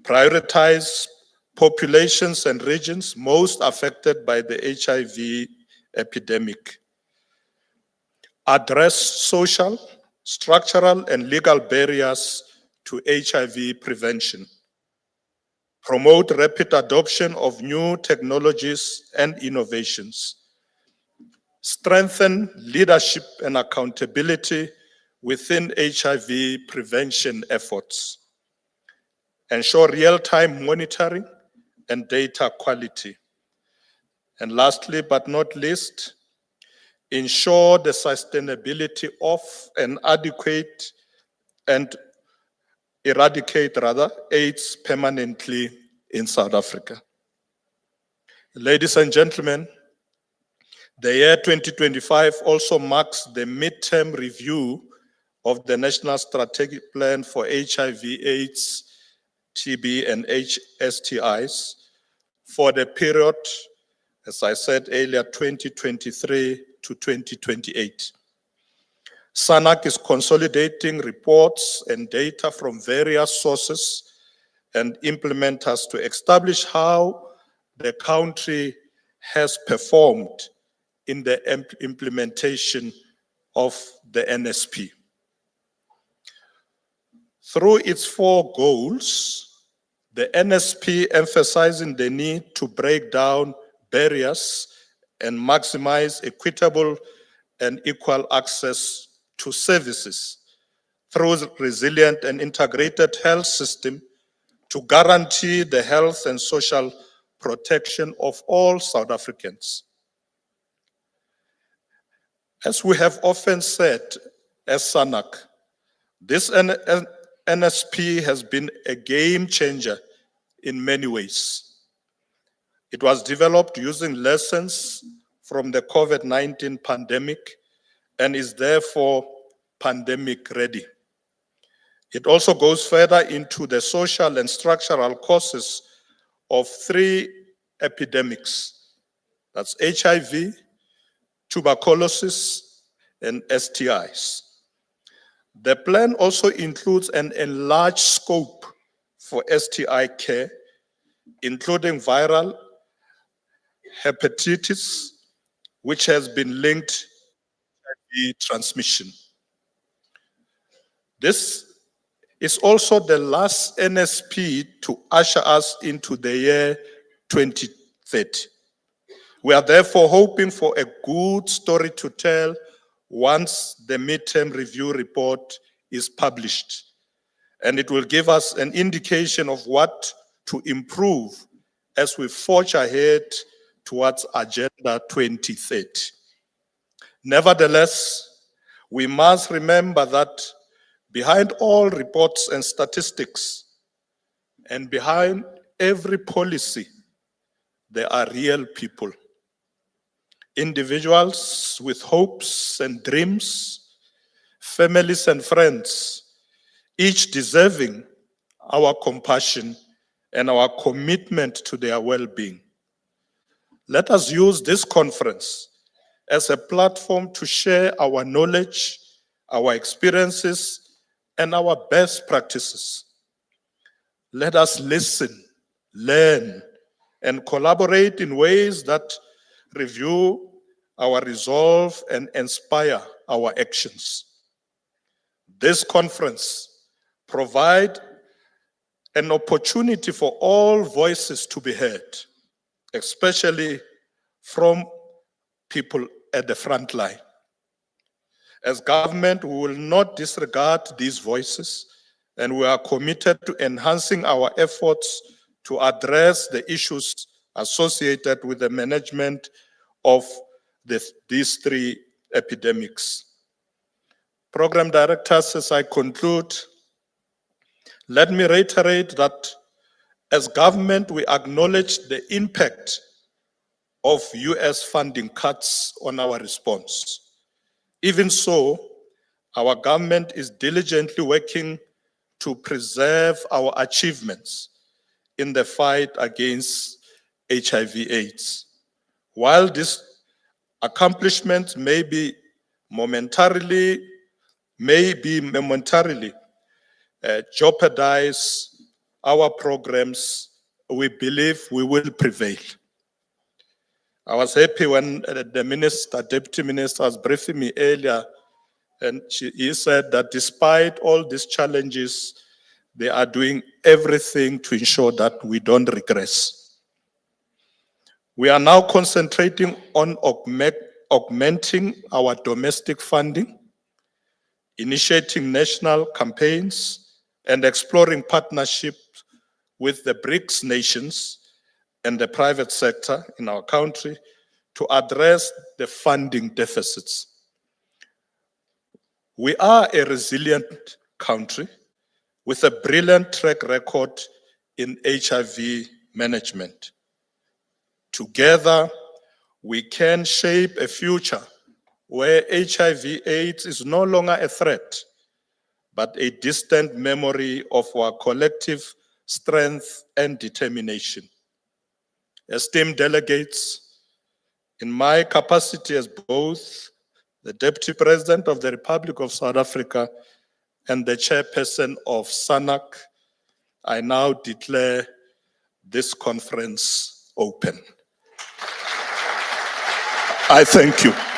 prioritize populations and regions most affected by the HIV epidemic, address social, structural, and legal barriers to HIV prevention, promote rapid adoption of new technologies and innovations, strengthen leadership and accountability within HIV prevention efforts, ensure real-time monitoring and data quality, and lastly but not least, ensure the sustainability of an adequate and eradicate AIDS permanently in South Africa. Ladies and gentlemen, the year 2025 also marks the midterm review of the National Strategic Plan for HIV/AIDS, TB, and STIs for the period, as I said earlier, 2023 to 2028. SANAC is consolidating reports and data from various sources and implementers to establish how the country has performed in the implementation of the NSP. Through its 4 goals, the NSP emphasizing the need to break down barriers and maximize equitable and equal access to services through resilient and integrated health system to guarantee the health and social protection of all South Africans. As we have often said as SANAC, this NSP has been a game changer in many ways. It was developed using lessons from the COVID-19 pandemic and is therefore pandemic ready. It also goes further into the social and structural causes of 3 epidemics. That's HIV, tuberculosis, and STIs. The plan also includes an enlarged scope for STI care, including viral hepatitis, which has been linked to HIV transmission. This is also the last NSP to usher us into the year 2030. We are therefore hoping for a good story to tell once the midterm review report is published, and it will give us an indication of what to improve as we forge ahead towards Agenda 2030. Nevertheless, we must remember that behind all reports and statistics and behind every policy, there are real people. Individuals with hopes and dreams, families and friends, each deserving our compassion and our commitment to their well-being. Let us use this conference as a platform to share our knowledge, our experiences, and our best practices. Let us listen, learn, and collaborate in ways that review our resolve and inspire our actions. This conference provides an opportunity for all voices to be heard, especially from people at the front line. As government, we will not disregard these voices, and we are committed to enhancing our efforts to address the issues associated with the management of these 3 epidemics. Program directors, as I conclude, let me reiterate that as government, we acknowledge the impact of US funding cuts on our response. Even so, our government is diligently working to preserve our achievements in the fight against HIV/AIDS. While these accomplishments may be momentarily jeopardize our programs, we believe we will prevail. I was happy when the deputy minister was briefing me earlier, and he said that despite all these challenges, they are doing everything to ensure that we don't regress. We are now concentrating on augmenting our domestic funding, initiating national campaigns, and exploring partnerships with the BRICS nations and the private sector in our country to address the funding deficits. We are a resilient country with a brilliant track record in HIV management. Together, we can shape a future where HIV/AIDS is no longer a threat, but a distant memory of our collective strength and determination. Esteemed delegates, in my capacity as both the Deputy President of the Republic of South Africa and the Chairperson of SANAC, I now declare this conference open. I thank you.